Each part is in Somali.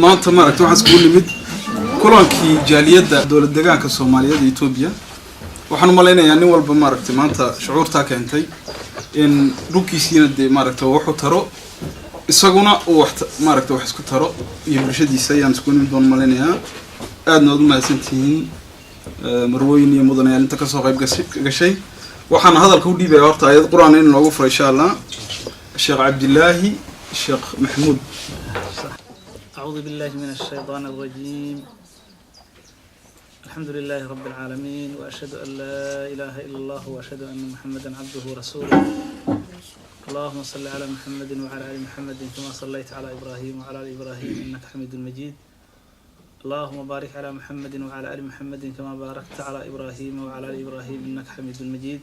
maanta maaragtay waxaan isku nimid kulankii jaaliyadda dawlad deegaanka Soomaaliyeed iyo Itoobiya waxaan u maleynayaa nin walba maaragtay maanta shucuurta keentay in rukiisina de maaragtay wuxuu taro isaguna wax maaragtay wax isku taro iyo bulshadiisa ayaan isku nimid doon maleynayaa aadna u mahadsantihiin marwooyin iyo mudanayaal inta ka soo qayb gashay waxaan hadalka u dhiibay horta ayad quraan in loogu furo insha Allah Sheekh Abdullaahi Sheekh Mahmoud أعوذ بالله من الشيطان الرجيم الحمد لله رب العالمين وأشهد أن لا إله إلا الله وأشهد أن محمدا عبده ورسوله اللهم صل على محمد وعلى آل محمد كما صليت على إبراهيم وعلى آل إبراهيم إنك حميد مجيد اللهم بارك على محمد وعلى آل محمد كما باركت على إبراهيم وعلى آل إبراهيم إنك حميد مجيد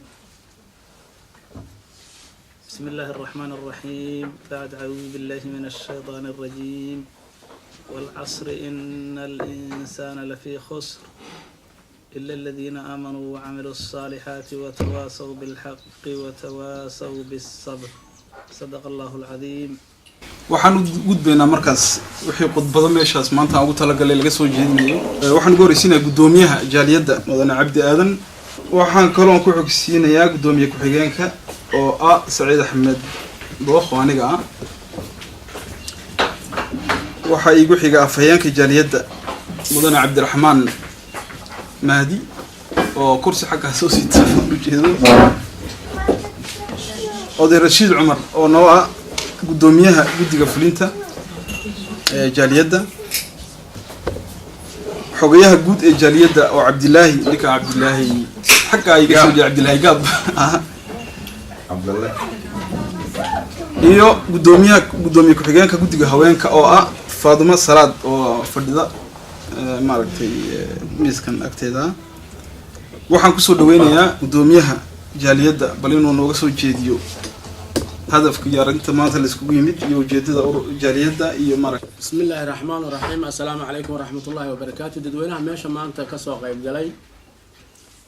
بسم الله الرحمن الرحيم بعد أعوذ بالله من الشيطان الرجيم والعصر إن الإنسان لفي خسر إلا الذين آمنوا وعملوا الصالحات وتواصوا بالحق وتواصوا بالصبر صدق الله العظيم waxaan u gudbeynaa markaas wixii qodbada meeshaas maanta ugu talagalay laga soo jeedinayo waxaan gooraysiinaa gudoomiyaha jaaliyadda mudane Cabdi Aadan waxaan kaloo ku xogsiinayaa gudoomiye ku xigeenka oo ah Saciid Axmed Booq aniga ah waxa igu xiga afhayeenka jaaliyadda mudane Cabdiraxmaan Mahdi oo kursi xagga soo siita u jeedo oday Rashiid Cumar oo noo ah gudoomiyaha guddiga fulinta ee jaaliyadda xogayaha guud ee jaaliyadda oo Cabdillaahi ninka Cabdillaahi xagga iga soo jeedo Cabdillaahi Gaab Abdullah iyo gudoomiye ku xigeenka guddiga haweenka oo ah Faaduma Salaad oo fadhida maaragtay miiskan agteeda waxaan ku soo dhaweynayaa gudoomiyaha jaaliyadda bal inuu nooga soo jeediyo hadafka yaarinta maanta la isku yimid iyo ujeedada jaaliyadda iyo maaragtay bismillaahir rahmaanir rahiim assalaamu alaykum wa rahmatullaahi wa barakaatuh dadweynaha meesha maanta ka soo qayb galay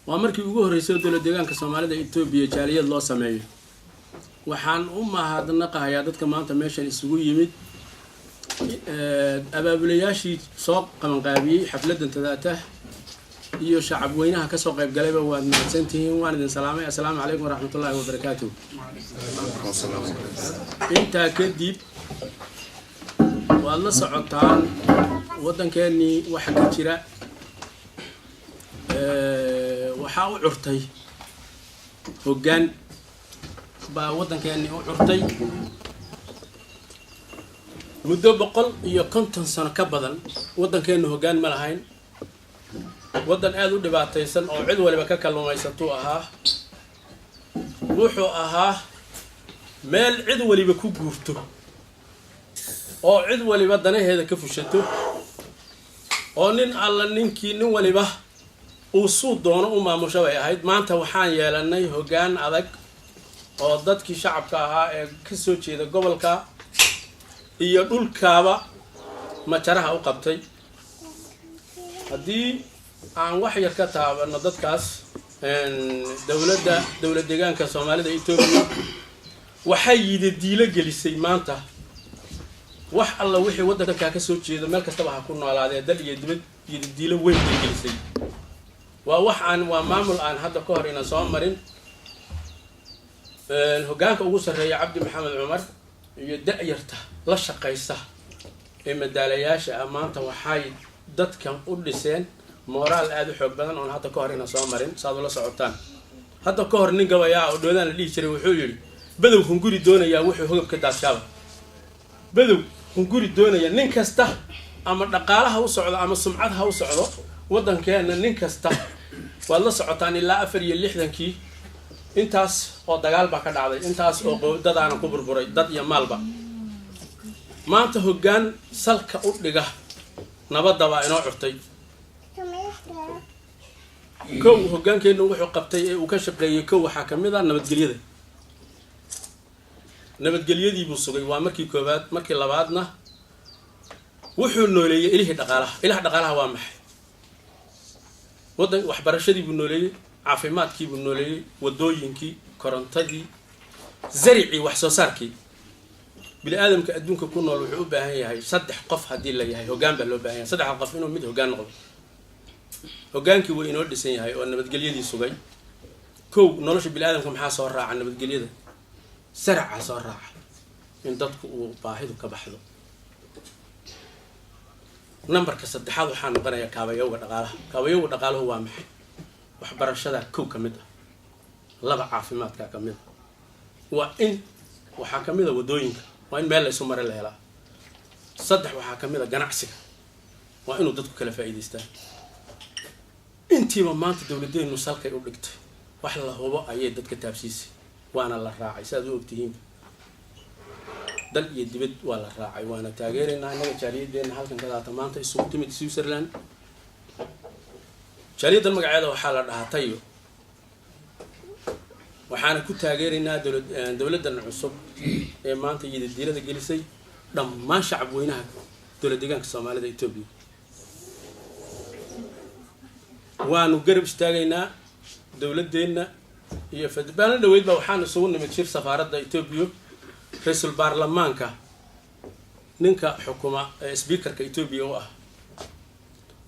waa markii ugu horeysay dawlad deegaanka Soomaalida Itoobiya jaaliyad loo sameeyo waxaan u mahadnaqayaa dadka maanta meeshan isugu yimid abaabulayaashii soo qabanqaabiyay xafladan tadaata iyo shacab weynaha ka soo qayb galayba waad mahadsantihiin waan idin salaamay assalaamu alaykum wa rahmatullaahi wa barakaatuh inta kadib waad la socotaan wadankeeni waxa ka jira waxa u curtay hoggaan baa wadankeeni u curtay muddo 150 sano ka badan wadankeenu hoggaan ma lahayn wadan aad u dhibaataysan oo cid waliba ka kalluumaysato ahaa wuxuu ahaa meel cid waliba ku guurto oo cid waliba danaheeda ka fushato oo nin alla ninkii nin waliba uu suu doono u maamusho bay ahayd. maanta waxaan yeelanay hoggaan adag oo dadkii shacabka ahaa ee ka soo jeeda gobolka iyo dhulkaaba majaraha u qabtay. haddii aan wax yar ka taabano dadkaas dowlad deegaanka Soomaalida Itoobiya waxay diilo gelisay maanta wax alla wixii wadanka ka soo jeeda meel kasta waxa ku noolaadee dal iyo dibad iyo diilo weyn gelisay. waa maamul aan hadda ka hor ina soo marin. hoggaanka ugu sareeya Cabdi Maxamed Cumar iyo da'yarta la shaqaysta ee madaalayaasha maanta waxay dadkan u dhiseen moraal aad u xoog badan oo hadda ka hor ina soo marin. saad la socotaan hadda ka hor nin gabayaa oo dhoodaan la dhihi jiray wuxuu yiri badow hunguri doonaya wuxuu hogab ka daashaba. badow hunguri doonaya nin kasta ama dhaqaalaha u socdo ama sumcadha u socdo wadankeena nin kasta waad la socotaan ilaa 64kii intaas oo dagaal ba ka dhacday intaas oo dadaana ku burburay dad iyo maalba. maanta hoggaan salka u dhiga nabadda waa inoo curtay. kow hoggaankeenu wuxuu qabtay ee uu ka shaqeeyay kow waxaa ka mid ah nabadgelyadii buu sugay. waa markii koobaad. markii labaadna wuxuu nooleeyay ilaha dhaqaalaha waa maxay wadan waxbarashadii buu nooleeyay caafimaadkii buu nooleeyay wadooyinkii korontadii zaricii wax soo saarkii. bini aadamka adduunka ku nool wuxuu u baahan yahay 3 qof hadii la yahay hoggaan baa loo baahan yahay 3 qof inuu mid hoggaan noqdo. hoggaankii waa inoo dhisan yahay oo nabadgelyadii sugay. kow nolosha bini aadamka maxaa soo raaca nabadgelyada saraca soo raaca in dadku uu baahidu ka baxdo. numberka 3 waxaa noqonaya kaabayowga dhaqaalaha waa maxay waxbarashada kow ka mid ah. 2 caafimaadka ka mid ah. waa in waxaa ka mid ah wadooyinka waa in meel la isu marin la helaa. 3 waxaa ka mid ah ganacsiga waa inuu dadku kala faa'iideystaan. intiiba maanta dawladeenu salkay u dhigtay wax la hubo ayay dadka taabsiisay waana la raacay saad u ogtihiin. dal iyo dibad waa la raacay waana taageeraynaa anaga jaariyadeena halkan ka daata maanta isugu timid Switzerland. jaariyadan magaceeda waxaa la dhahaa Tayo. waxaana ku taageeraynaa dawladdan cusub ee maanta diilada gelisay dhammaan shacab weynaha dowlad deegaanka Soomaalida Itoobiya. waanu garab istaagaynaa dawladeena iyo fadbaana dhaweydba waxaan isugu nimid shir safaaradda Itoobiya ra'iisul baarlamaanka ninka xukuma speakerka Itoobiya oo ah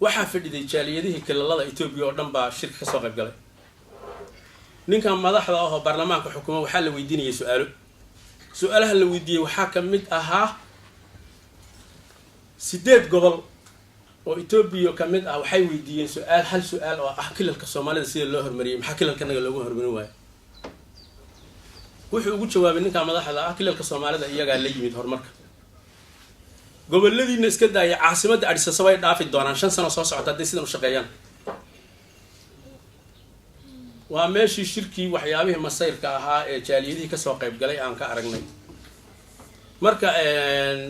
waxa fadhiday jaaliyadihii kala Itoobiya oo dhan baa shirka ka soo qayb galay. ninka madaxda ah baarlamaanka xukuma waxa la weydiinayay su'aalaha la weydiiyay waxa ka mid ahaa 8 gobol oo Itoobiya ka mid ah waxay weydiiyeen hal su'aal oo ah kilalka Soomaalida sida loo hormariyay maxaa kilalkanaga loogu hormarin waayo. wuxuu ugu jawaabay ninka madaxda ah kilalka Soomaalida iyaga la yimid horumarka goboladiina iska daaya caasimadda Addis Ababa ay dhaafi doonaan 5 sano soo socota hadii sidan u shaqeeyaan. waa meeshii shirkii waxyaabihii masayrka ahaa ee jaaliyadii ka soo qayb galay aan ka aragnay. marka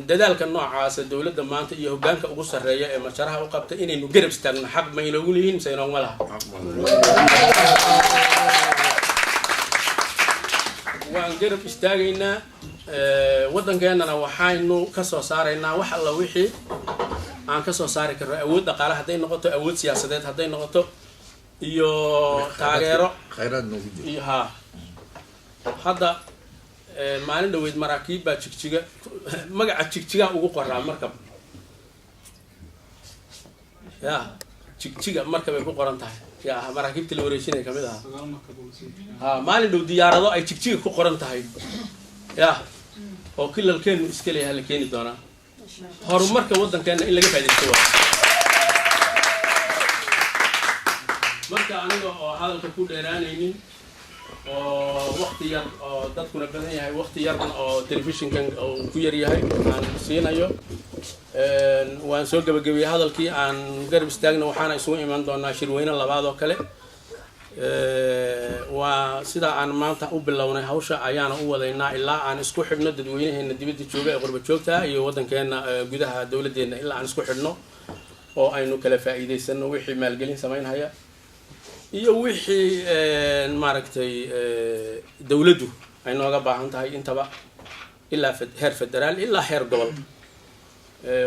dadaalka noocaas dawladda maanta iyo hoggaanka ugu sareeya ee majaraha u qabtay inaynu garab istaagno xaq ma inoogu leeyihiin saynoon ma laha. waan garab istaagaynaa wadankeenana waxaynu ka soo saaraynaa wax alla wixii aan ka soo saari karno awood dhaqaale haday noqoto awood siyaasadeed haday noqoto iyo taageero khayraad noogu jiro iyo hadda maalin dhaweyd maraakiib baa jigjiga magaca jigjiga ugu qoraa markab jigjiga markab ay ku qoran tahay maraakiibta la wareejinay kamid aha maalin dhow diyaarado ay jigjiga ku qoran tahay oo kilalkeenu iska leeyahay la keeni doonaa horumarka wadankeena in laga faa'iideysto. marka aniga oo hadalka ku dheeraanaynin oo waqti yar oo dadkuna badan yahay waqti yar oo telefishinkan oo ku yar yahay aan siinayo waan soo gabagabiyay hadalkii aan garab istaagna waxaana isugu iman doonaa shirweyne labaad oo kale. waa sida aan maanta u bilownay hawsha ayaana u wadaynaa ilaa aan isku xidhno dadweynaheena dibadda jooga ee qurba joogta iyo wadankeena gudaha dawladeena ilaa aan isku xidhno oo aynu kala faa'iidaysano wixii maalgelin samaynhaya iyo wixii maaragtay dawladdu ay nooga baahan tahay intaba ilaa heer federaal ilaa heer gobol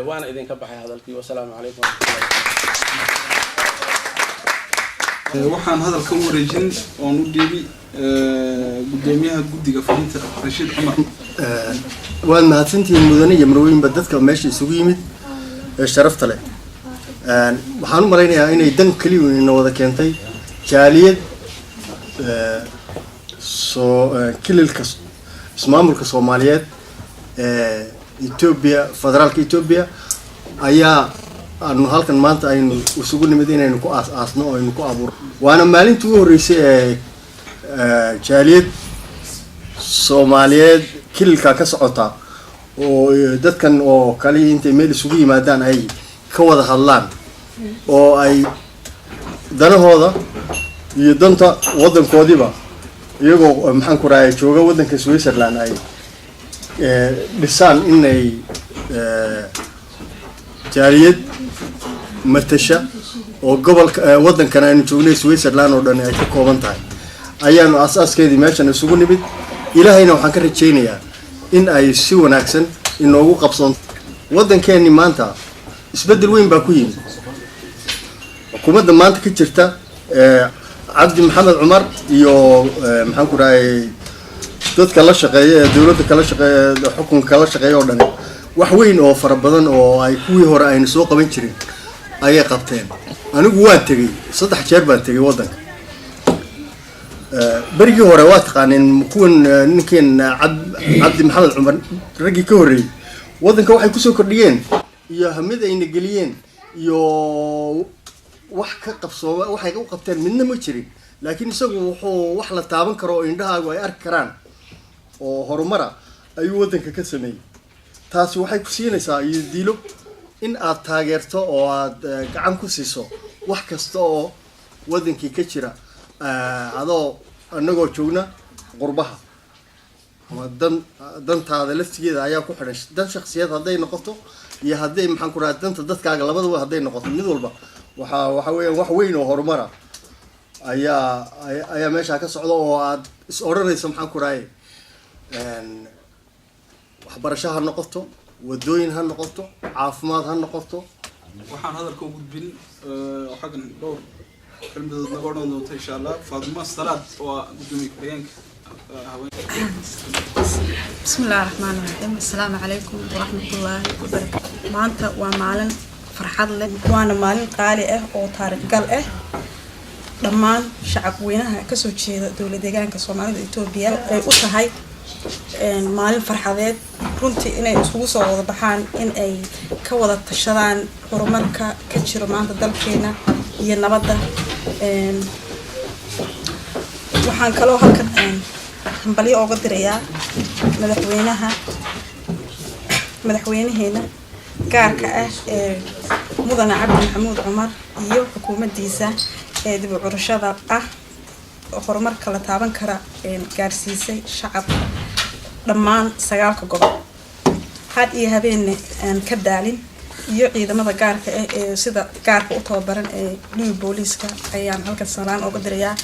waana idinka baxay hadalkii wasalaamu calaykum waxaan hadalka u wareejin oon u dhiibi gudoomiyaha guddiga fulinta Rashiid Cumar waan mahadsantihiin mudane iyo marweynba dadka meesha isugu yimid sharafta leh waxaan u malaynayaa inay dan kaliya inoo wada keentay jaaliyad kililka ismaamulka Soomaaliyeed Ethiopia federaalka Ethiopia ayaa aanu halkan maanta aynu isugu nimid inaynu ku aasno oo aynu ku abuuro waana maalintii ugu horeysay ee jaaliyad Soomaaliyeed kililka ka socota oo dadkan oo kale intay meel isugu yimaadaan ay ka wada hadlaan oo ay danahooda iyo danta wadankoodiba iyagoo maxaan ku raayay jooga wadanka Switzerland ay dhisaan inay jaaliyad matasha oo gobolka wadankan aynu joognay Switzerland oo dhan ay ka kooban tahay ayaanu asaaskeedii meeshan isugu nimid ilaahayna waxaan ka rajaynayaa in ay si wanaagsan inoogu qabsoon wadankeeni maanta isbedel weyn baa ku yimid xukuumadda maanta ka jirta Cabdi Maxamed Cumar iyo maxaan ku raayay dadka la shaqeeya ee dawladda kala shaqeeya xukunka kala shaqeeya oo dhan wax weyn oo fara badan oo ay kuwii hore aynu soo qaban jirin ayay qabteen anigu waan tagay 3 jeer baan tagay wadanka بريجي هو روات قانين مكون نكين عبد محمد عمر رجي كوري وذن كواحد كسو كرديين يا همذا ينقليين يو وحكة قبصوا وحكة وقبتين منه مشري لكن يسووا وحلا تابن كرو عندها ويأرك كران وهرمرة أيوة وذن ككسمي تاس وحكة كسينة سا يديلو إن أتاجرته أو عم كسيسو وحكة استو وذن ككشرة هذا النجار شونا قربها دن هذا لفتي إذا أياكو حرش دن شخصيات هذي نقطه يهدي محنكرات دن تدت كعجل بدو هذي نقطه نذول بقى وحوين وهرمرة أيا ماشي هكذا صعود وأورنا يسمى محنكراي وحبرشها هالنقطه والدوين هالنقطه عافمات هالنقطه وحن هذا الكوكب بين وحقن دور كلمة نقولنا نوت إن شاء الله فاطمة الصلاة وقدومي كريانك بسم الله الرحمن الرحيم السلام عليكم ورحمة الله وبركاته maanta waa maalin farxad leh waana maalin qaali ah oo taariikh gal ah dhammaan shacab weynaha ka soo jeeda dawlad deegaanka Soomaalida Itoobiya ay u tahay maalin farxadeed runtii inay isugu soo wada baxaan in ay ka wada tashadaan horumarka ka jiro maanta dalkeena iyo nabadda waxaan kaloo halkan hambalyo uga dirayaa madaxweynaheena gaarka ah ee mudane Cabdi Maxamuud Cumar iyo xukuumaddiisa ee dib u curashada ah horumarka la taaban kara gaarsiisay shacabka dhammaan 9 gobol had iyo habeen ka daalin iyo ciidamada gaarka ah ee sida gaarka u tababaran ee New Booliska ayaan halka salaan uga dirayaa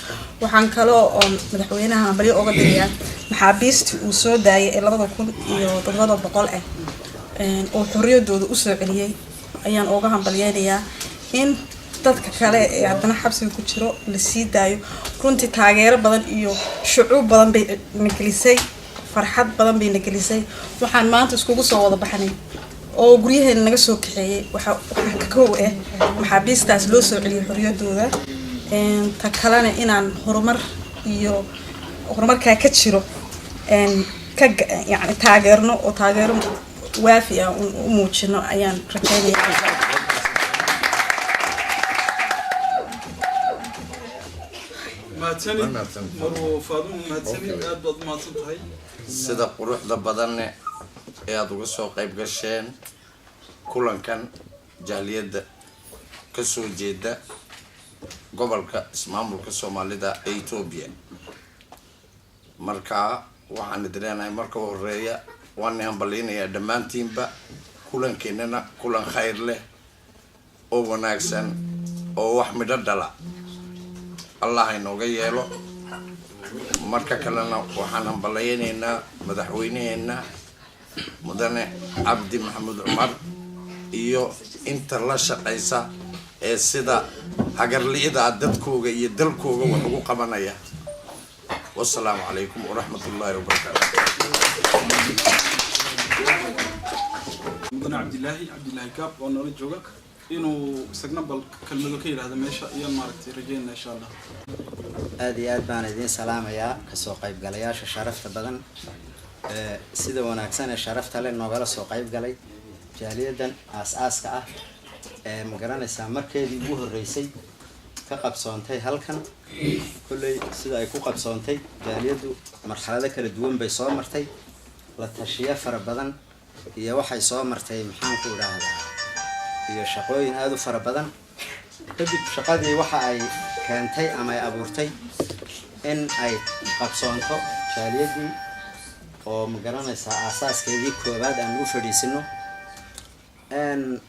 waxaan kaloo madaxweynaha hambalyo uga dirayaa maxaabiistii uu soo daayay ee 2700 ah oo xorriyadooda u soo celiyay ayaan uga hambalyeenayaa in dadka kale ee haddana xabsiga ku jiro la sii daayo runtii taageero badan iyo shucuub badan bay nagelisay farxad badan bay nagelisay waxaan maanta iskugu soo wada baxnay oo guryaheena naga soo kaxeeyay waxa ka koow ah maxaabiistaas loo soo celiyay xorriyadooda ta kalena inaan horumarka ka jiro يعني taageerno oo taageero waafi ah u muujino ayaan rajaynayaa sida quruxda badan ee aad uga soo qayb gasheen kulankan jaaliyadda ka soo jeeda gobolka ismaamulka Soomaalida ee Itoobiya marka waxaan idinleenahay marka horeeya waan hambalyeynaya dhammaantiinba kulankeenana kulan khayr leh oo wanaagsan oo wax midho dhala allah inooga yeelo marka kalena waxaan hambalaynaynaa madaxweynaheena mudane cabdi maxamuud cumar iyo inta la shaqaysa ee sida hagarli'ida dadkooga iyo dalkooga wax ugu qabanaya. والسلام عليكم ورحمة الله وبركاته. مدن عبد الله كاب ونوري جوجك إنه سجنبل كلمة كير هذا ماشى يوم ماركتي رجينا إن شاء الله. هذه أدبان الدين سلام يا كسوقيب قلياش شرفت بدن سيدا وناكسان شرفت لأنه قال سوقيب قلي جاليدا أساس كأ مقرن السامر كذي بوه الرئيسي كقبصانتي هلكن كل سيدا يكون قبصانتي جاليدو مرحلة كلا دوم بيصور مرتي لا تشيء فرق بدن هي واحد صور مرتي محن كورا هذا هي شقوين هذا فرق بدن تبي شقادي واحد كانتي أما أبورتي إن أي قبصانتو جاليدي أو مقرن أساس كذي كوباد أن وفري سنو أن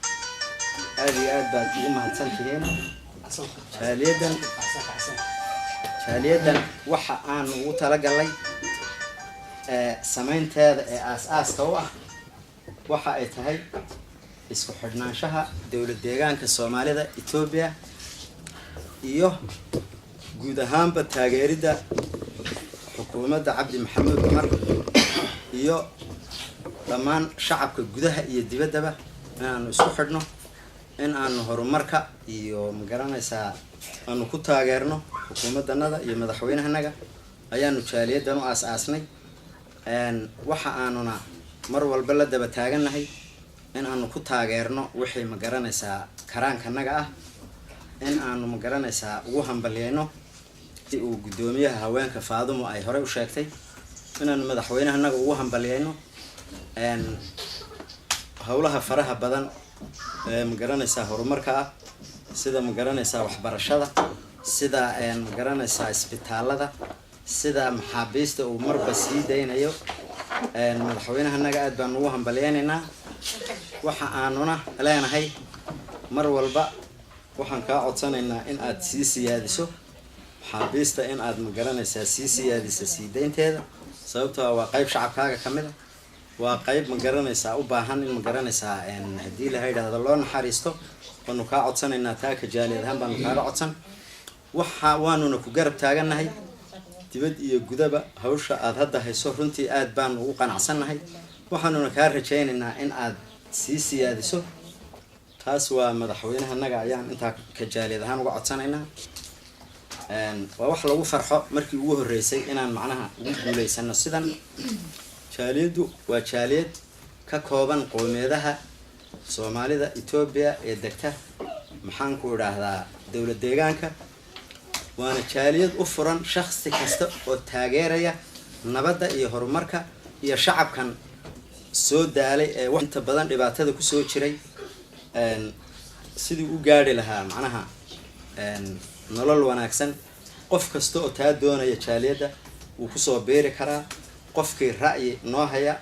هذه أدبات يومها تسنتين جاليدا waxa aan ugu talagalay sameynteeda aasaaska u ah waxa ay tahay isku xidhnaanshaha dawlad deegaanka Soomaalida Itoobiya iyo guud ahaanba taageerida xukuumadda Cabdi Maxamuud Cumar iyo dhammaan shacabka gudaha iyo dibaddaba aan isku xidhno in aan horumarka iyo magaranaysa aanu ku taageerno xukuumaddanada iyo madaxweynahanaga ayaanu jaaliyadan u aas-aasnay waxa aanuna mar walba la daba taaganahay in aanu ku taageerno wixii magaranaysa karaankanaga ah in aanu magaranaysa ugu hambalyeeno si uu gudoomiyaha haweenka Faadumo ay hore u sheegtay inaanu madaxweynahanaga ugu hambalyeeno hawlaha faraha badan magaranaysa horumarka ah sida magaranaysa waxbarashada sida magaranaysa isbitaalada sida maxaabiista uu marba sii deynayo madaxweynahanaga aad baan ugu hambalyeynaa waxa aanuna leenahay mar walba waxaan ka codsanaynaa in aad sii siyaadiso maxaabiista in aad magaranaysa sii siyaadiso sii deynteeda sababtoo ah waa qayb shacabkaaga kamid ah waa qayb magaranaysa u baahan in magaranaysa hadii la hay'adaha loo naxariisto wanu ka codsanaynaa taaka jaaliyadahan baan ka codsan waxa waanuna ku garab taaganahay dibad iyo gudaba hawsha aad hadda hayso runtii aad baan ugu qanacsanahay waxaanuna ka rajaynaynaa in aad sii siyaadiso taas waa madaxweynahanaga ayaan inta ka jaaliyadahan uga codsanaynaa waa wax lagu farxo markii ugu horeysay inaan macnaha ugu guuleysano sidan jaaliyadu waa jaaliyad ka kooban qowmiyadaha Soomaalida Itoobiya ee degta maxaan ku raahdaa dawlad deegaanka waana jaaliyad u furan shakhsi kasta oo taageeraya nabadda iyo horumarka iyo shacabkan soo daalay ee inta badan dhibaatada ku soo jiray sidii u gaari lahaa macnaha nolol wanaagsan qof kasta oo taa doonaya jaaliyada uu ku soo beeri karaa qofkii ra'yi noo haya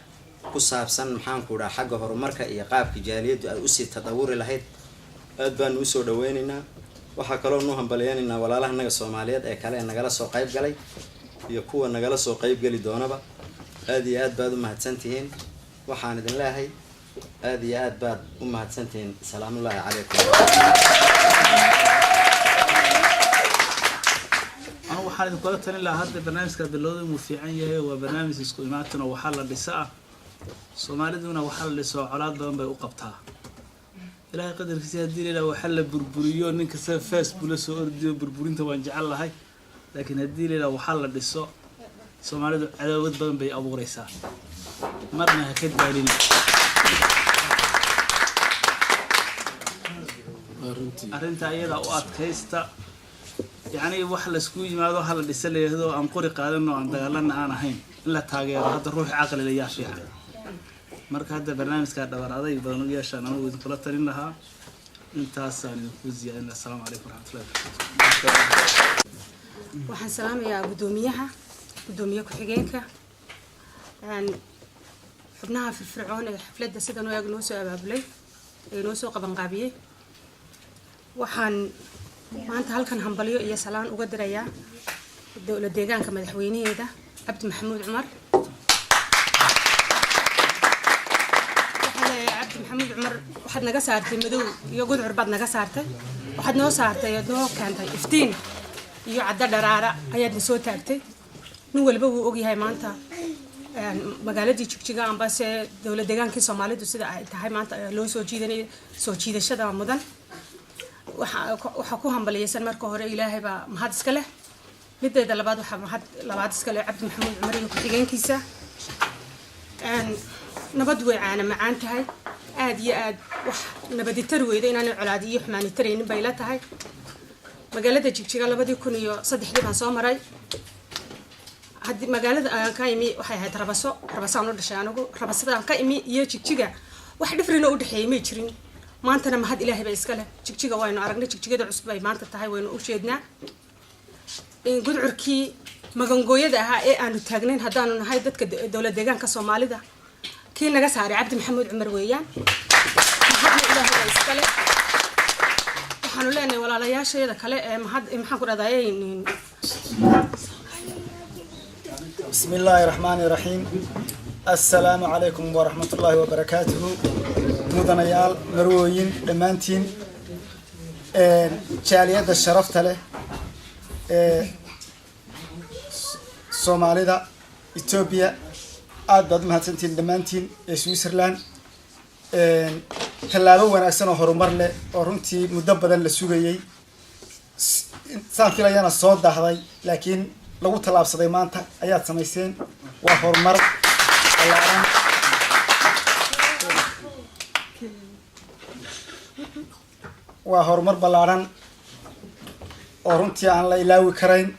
ku saabsan maxaan ku raah xagga horumarka iyo qaabka jaaliyadu ay u sii tadawuri lahayd aad baan u soo dhaweynaynaa waxa kale oo noo hambalyeynaa walaalahanaga Soomaaliyeed ee kale nagala soo qayb galay iyo kuwa nagala soo qayb gali doonaba aad iyo aad baad u mahadsantihiin waxaan idin leeyahay aad iyo aad baad u mahadsantihiin salaamu alaykum waxaan idin kula talin lahaa hadda barnaamijka bilowday uu fiican yahay waa barnaamij isku imaatana waxa la dhisaa Soomaaliduna waxa la dhiso colaad badan bay u qabtaa ilaahay qadarkiisa hadii la waxa la burburiyo ninka sida Facebook la soo ordiyo burburinta waan jecel lahay laakiin hadii la waxa la dhiso Soomaalidu cadaawad badan bay abuuraysaa marna ha ka daalin arinta ayada u adkaysta يعني واحد لسكوي ما ذو حلا ديسلي هذا أم قري قادنا عن دجالنا أنا هين إلا تاجر هذا روح عقل اللي يعيش يعني مرك هذا برنامج كذا برادة يبغون يعيش أنا ويد كل ترين لها أنت أصلا وزي أن السلام عليكم ورحمة الله وبركاته. وحن سلام يا قدوميها قدومية كحجينك يعني حبناها في الفرعون حفلة سيدنا ويا جنوس أبلي جنوس قبل قابيه waxaan maanta halkan hambalyo iyo salaan uga dirayaa dowlad deegaanka madaxweynaheeda cabdi maxamuud cumar. cabdi maxamuud cumar waxaad naga saartay madow iyo gudcur baad naga saartay, waxaad noo saartay oo noo keentay iftiin iyo cadda dharaara ayaad na soo taagtay. nin walba wuu ogyahay maanta magaaladii Jigjiga ambase dowlad deegaankii Soomaalidu sida ay tahay maanta loo soo jiidanay soo jiidashada mudan. waxa ku hambaliyaysan marka hore Ilaahay baa mahad iska leh. mideeda labaad waxa mahad labaad iska leh Cabdi Maxamuud Cumar iyo ku-xigeenkiisa. nabad way caana macaan tahay aad iyo aad wax nabaditar weyda inaan colaadiyo xumaanitareen bay la tahay. magaalada Jigjiga 2003 baan soo maray. haddi magaalada aan ka imi waxay ahayd rabasaan u dhashay anigu rabasada ka imi iyo Jigjiga wax dhifrina u dhaxeeyay ma jirin. maantana mahad Ilaahay baa iska leh. Jigjiga waynu aragnay, Jigjigada cusub ay maanta tahay waynu u jeednaa. in gudcurkii magangooyada ahaa ee aanu taagnayn haddaanu nahay dadka dowlad deegaanka Soomaalida kii naga saaray Cabdi Maxamuud Cumar weeyaan. mahad Ilaahay baa iska leh. waxaanu leenahay walaalayaashayada kale ee maxaan ku dhahdaayay بسم الله الرحمن الرحيم. السلام عليكم ورحمة الله وبركاته. مدنيال مرويين دمانتين جاليات الشرف له سوماليدا إثيوبيا أدد مهتنتين دمانتين سويسرلاند تلاقوا ونأسنا هرمر له ورنتي مدبدا للسوقيي سافر أنا صوت ده لكن لو طلاب صديمانتا أيات سميسين وهرمر اللعان وهرمر بلعان ورنتي عن لا إلاوي كرين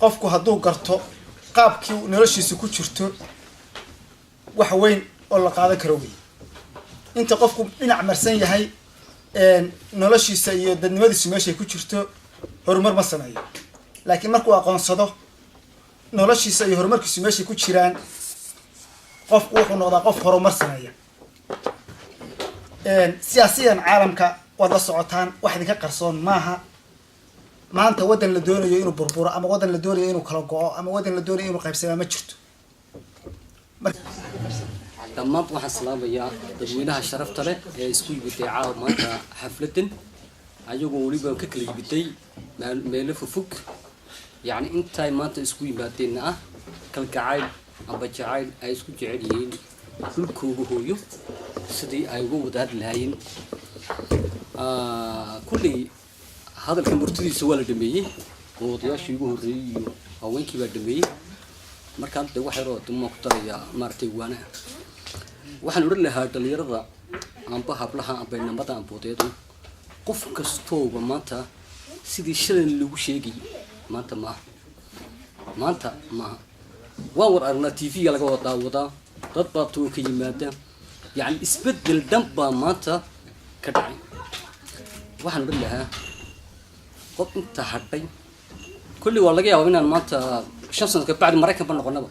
قفكو هدو قرطو قابكي ونرشي سكو شرطو وحوين والله قاعدة كروي انت قفكو إنع مرسان يهي نرشي سيئو دنمادي سماشي كو شرطو هرمر مصنعي لكن markuu aqoonsado noloshiisa iyo horumarkiisu meesha ku jiraan qofku wuxuu noqdaa qof horumar sameeya. siyaasiyan caalamka wada socotaan wax idinka qarsoon maaha. maanta wadan la doonayo inuu burburo ama wadan la doonayo inuu kala go'o ama wadan la doonayo inuu qaybsamo ma jirto. dhammaan waxaan salaamayaa dadweynaha sharafta leh ee isku yimid maanta xafladan ayagoo waliba ka kala yimid meelo fog. يعني أنت ما تسوي باتنا كالكعيد أم بجعيد أي سكوت جعلين كل كوجو هويو سدي أيوه وده الهين كل هذا الكمبرتدي سوى الدمية وضياء شيء هوري أو وين كيف الدمية مركب ده واحد رأى ثم اختار يا مرتي وانا واحد نقول له هذا اللي يرضى أم بحبلها أم بين نبضة أم بوتيتو قف كستوب ماتا سدي شلن لوشيجي maanta ma waa war arna TV laga wada dad baa tuu ka yimaada yani isbedel dhanba maanta ka dhacay. waxaan u leeyahay qof inta hadhay kulli waa laga yaabaa inaan maanta 5 sano ka bacdi Mareykan ba noqonaba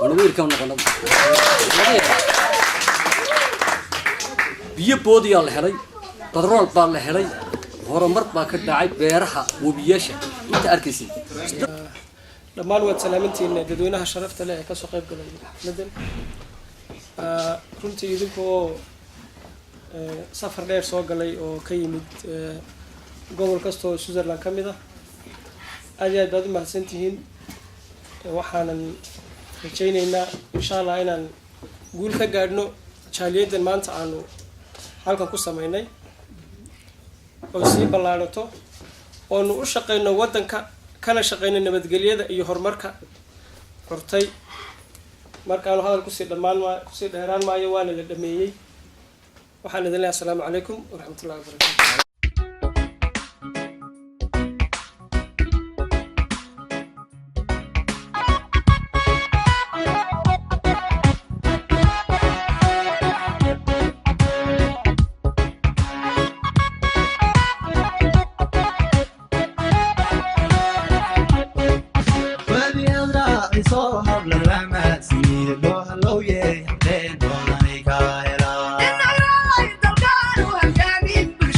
wana weerka noqonaba biyo boodiya la helay badrool baa la helay horumar baa ka dhacay beeraha wabiyasha inta arkaysid. dhammaan waad salaamantiin dadweynaha sharafta leh ee ka soo qayb galay xafladan. runtii idinkoo safar dheer soo galay oo ka yimid gobol kasta oo Switzerland ka mid ah aad iyo aad baad u mahadsantihiin. waxaanan rajaynaynaa insha Allah inaan guul ka gaadhno jaaliyadan maanta aanu halkan ku sameynay oo sii ballaarato oonu u shaqeyno wadanka kana shaqeyno nabadgelyada iyo horumarka hortay. markaan hadal ku sii dheeraan maayo waana la dhameeyay. waxaan idin leeyahay assalaamu calaykum waraxmatullaahi wabarakaatuh.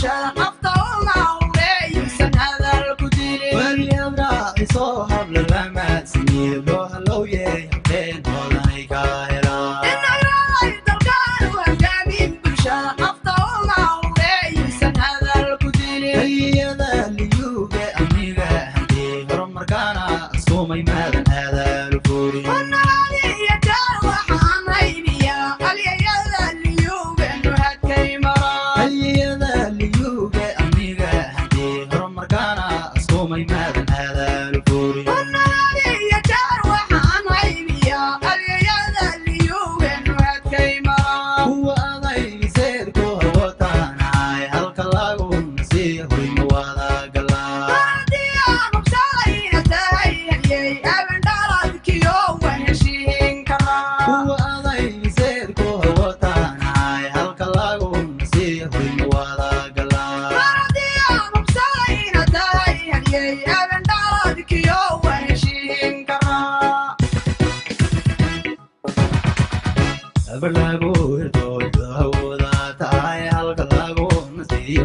Shut up. Yo,